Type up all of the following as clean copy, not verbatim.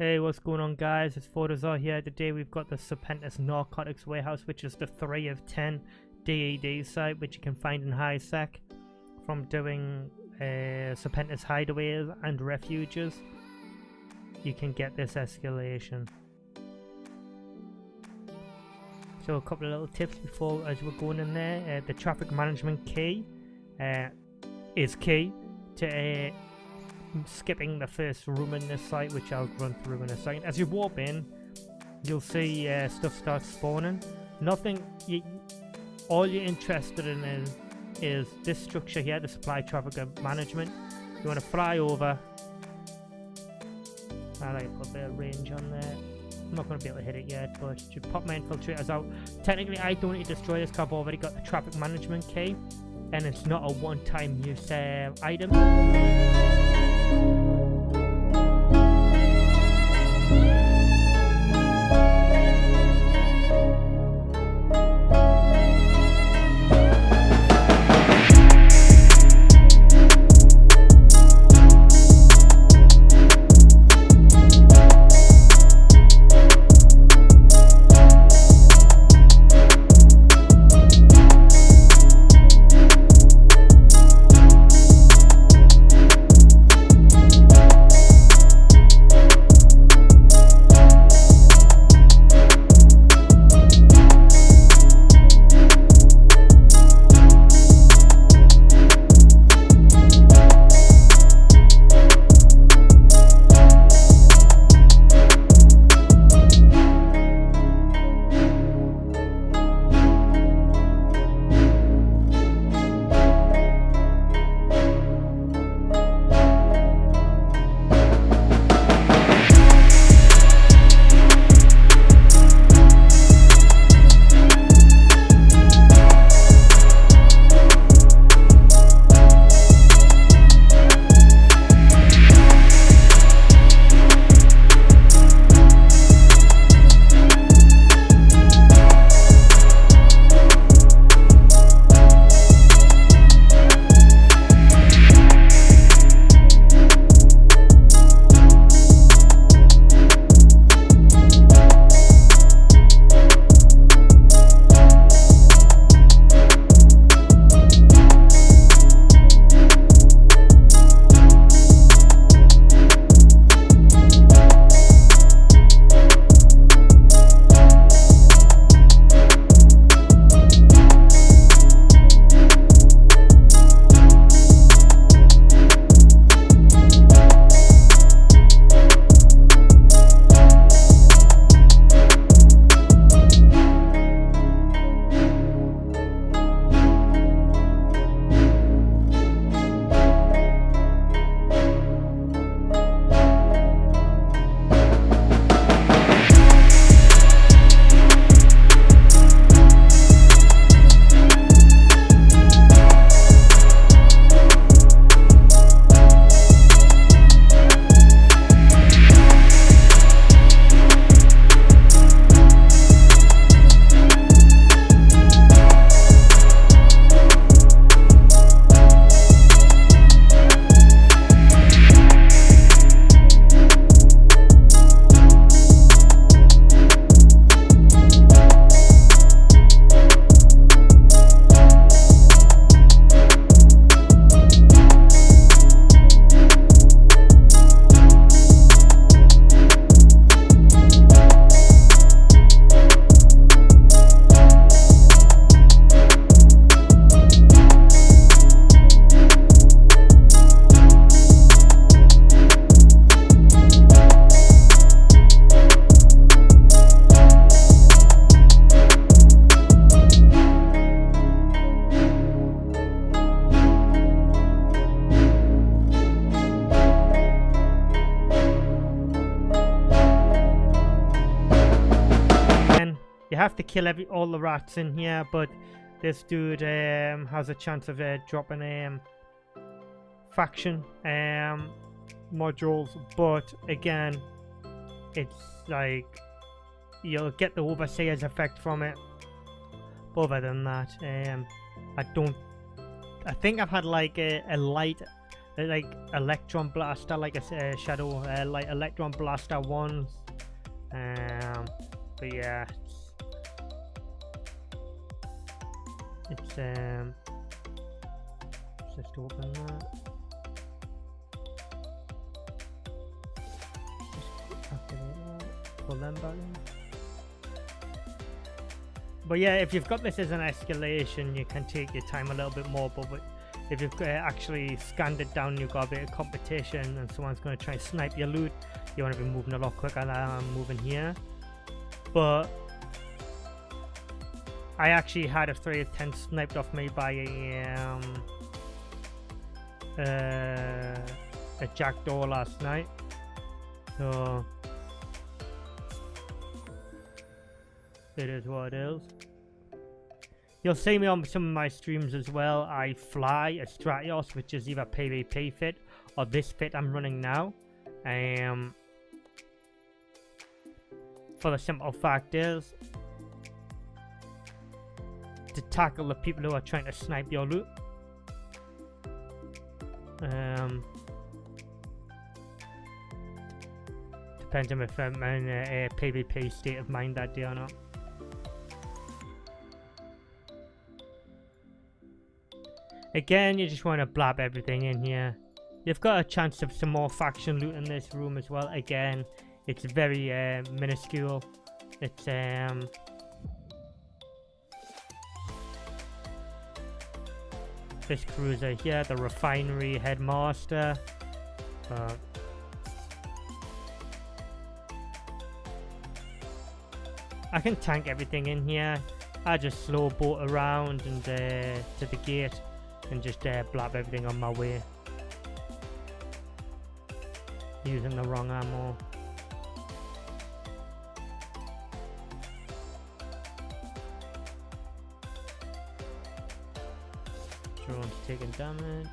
Hey, what's going on, guys? It's Photos here. Today we've got the Serpentis Narcotics Warehouse, which is the 3 of 10 DED site, which you can find in ISK from doing Serpentis hideaways and refuges. You can get this escalation. So a couple of little tips before as we're going in there. The traffic management key is key to skipping the first room in this site, which I'll run through in a second. As you warp in, you'll see stuff starts spawning. All you're interested in is this structure here, the supply traffic management. You want to fly over. I like to put a bit of range on there. I'm not going to be able to hit it yet, but should pop my infiltrators out. Technically, I don't need to destroy this because I've already got the traffic management key, and it's not a one-time use item. You have to kill all the rats in here, but this dude has a chance of dropping faction modules. But again, it's like you'll get the overseer's effect from it. But other than that, I think I've had like a like electron blaster, like a shadow, like electron blaster ones. But yeah, it's just open that. Just activate that. Pull them back in. But yeah, if you've got this as an escalation, you can take your time a little bit more. But if you've actually scanned it down, you've got a bit of competition, and someone's going to try and snipe your loot, you want to be moving a lot quicker than I'm moving here. But I actually had a 3 of 10 sniped off me by a jackdaw last night. So it is what it is. You'll see me on some of my streams as well. I fly a Stratios, which is either PvP fit or this fit I'm running now. For the simple fact is to tackle the people who are trying to snipe your loot. Depends on if I'm in a PvP state of mind that day or not. Again, you just want to blab everything in here. You've got a chance of some more faction loot in this room as well. Again, it's very minuscule. It's this cruiser here, the refinery headmaster. I can tank everything in here. I just slow boat around and to the gate and just blab everything on my way. Using the wrong ammo. Drone's taking damage.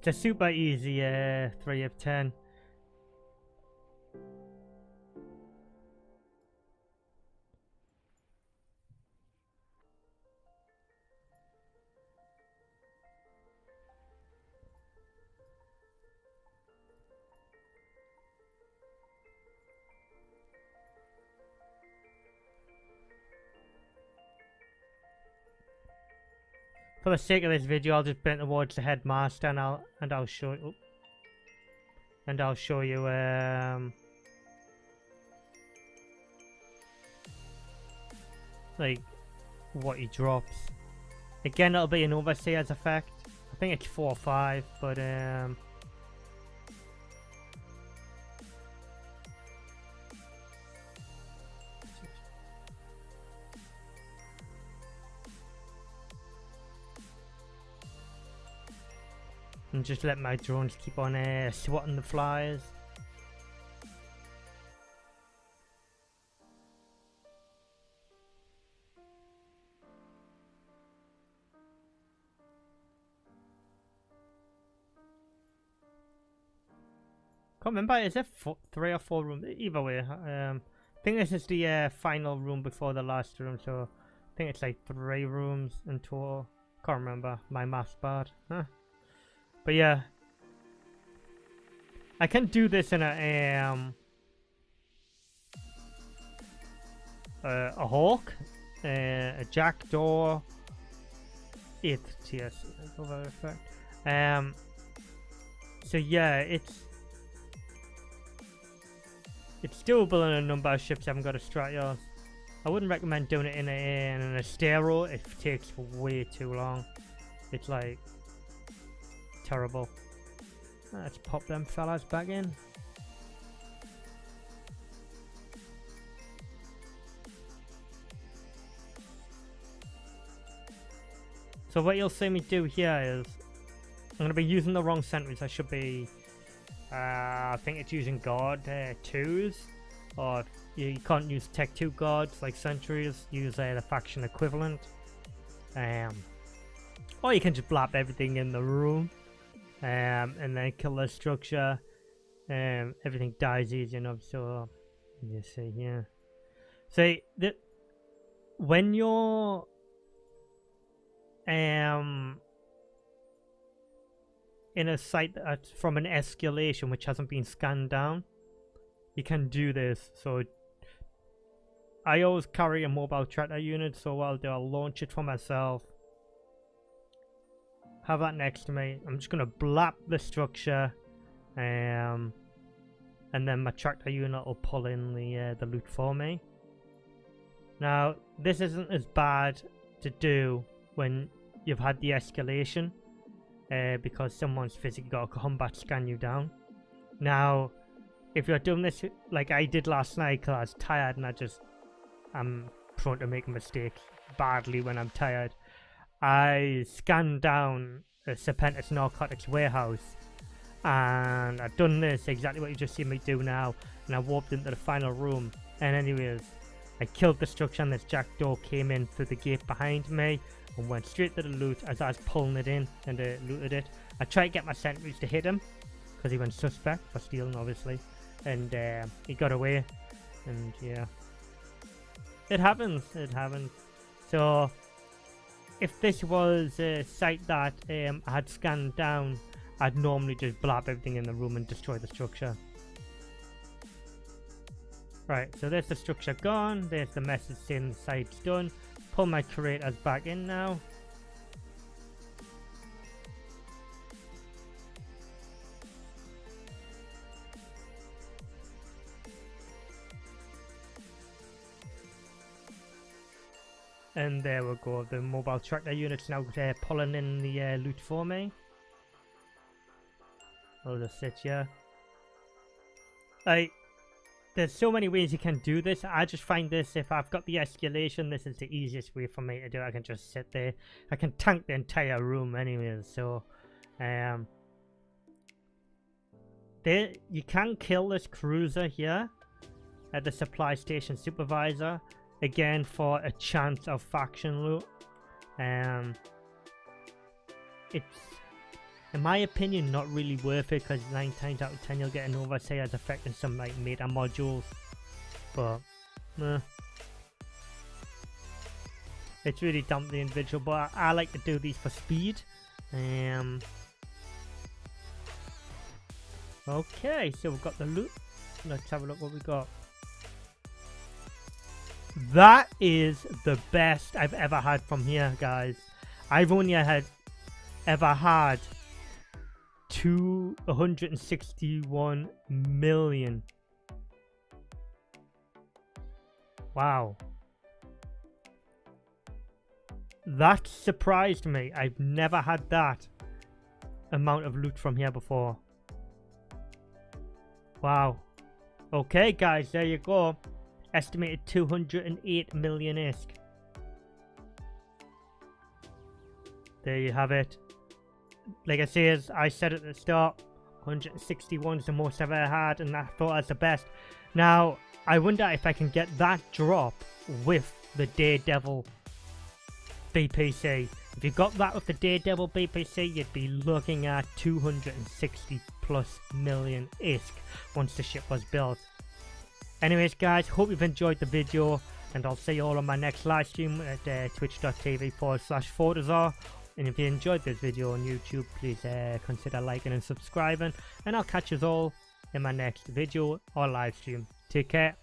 It's a super easy 3 of 10. For the sake of this video, I'll just bend towards the headmaster and I'll show you. And I'll show you like what he drops. Again, it'll be an overseer's effect. I think it's 4 or 5, but and just let my drones keep on swatting the flyers. Can't remember, is it 3 or 4 rooms? Either way, I think this is the final room before the last room, so I think it's like 3 rooms in total. Can't remember, my math's bad. Huh? But yeah, I can do this in a hawk, a jackdaw, 8th tier over effect. So yeah, it's doable in a number of ships. I haven't got a Stratios. I wouldn't recommend doing it in an Astero. It takes way too long. It's like terrible. Let's pop them fellas back in. So what you'll see me do here is I'm going to be using the wrong sentries. I should be I think it's using guard 2s. or you can't use Tech 2 guards like sentries, use the faction equivalent. Or you can just blap everything in the room and then kill the structure. Everything dies easy enough. So you see here. So when you're in a site that's from an escalation which hasn't been scanned down, you can do this. So I always carry a mobile tracker unit, so what I'll do, I'll launch it for myself, have that next to me. I'm just gonna blap the structure, and then my tractor unit will pull in the loot for me. Now this isn't as bad to do when you've had the escalation, because someone's physically got to combat scan you down. Now if you're doing this like I did last night because I was tired, and I'm prone to make mistakes badly when I'm tired, I scanned down a Serpentis Narcotics Warehouse, and I've done this exactly what you just see me do now, and I warped into the final room, and anyways I killed the structure, and this jackdaw came in through the gate behind me and went straight to the loot as I was pulling it in, and looted it. I tried to get my sentries to hit him because he went suspect for stealing obviously, and he got away, and yeah, it happens. So if this was a site that I had scanned down, I'd normally just blap everything in the room and destroy the structure. Right, so there's the structure gone, there's the message saying the site's done. Pull my creators back in now. And there we go, the mobile tractor unit's now pulling in the loot for me. I'll just sit here. There's so many ways you can do this. I just find this, if I've got the escalation, this is the easiest way for me to do it. I can just sit there. I can tank the entire room anyways. So you can kill this cruiser here at the supply station supervisor, again for a chance of faction loot. It's, in my opinion, not really worth it, because 9 times out of 10 you'll get an overseer as affecting some like meta modules, but it's really dumb the individual. But I like to do these for speed. Okay, so we've got the loot. Let's have a look what we got. That is the best I've ever had from here, guys. I've only ever had 261 million. Wow, that surprised me. I've never had that amount of loot from here before. Wow. Okay guys, there you go. Estimated 208 million ISK. There you have it. Like I said at the start, 161 is the most I've ever had, and I thought that's the best. Now, I wonder if I can get that drop with the Daredevil BPC. If you got that with the Daredevil BPC, you'd be looking at 260 plus million ISK once the ship was built. Anyways guys, hope you've enjoyed the video, and I'll see you all on my next live stream at twitch.tv/Fortazar. And if you enjoyed this video on YouTube, please consider liking and subscribing, and I'll catch you all in my next video or live stream. Take care.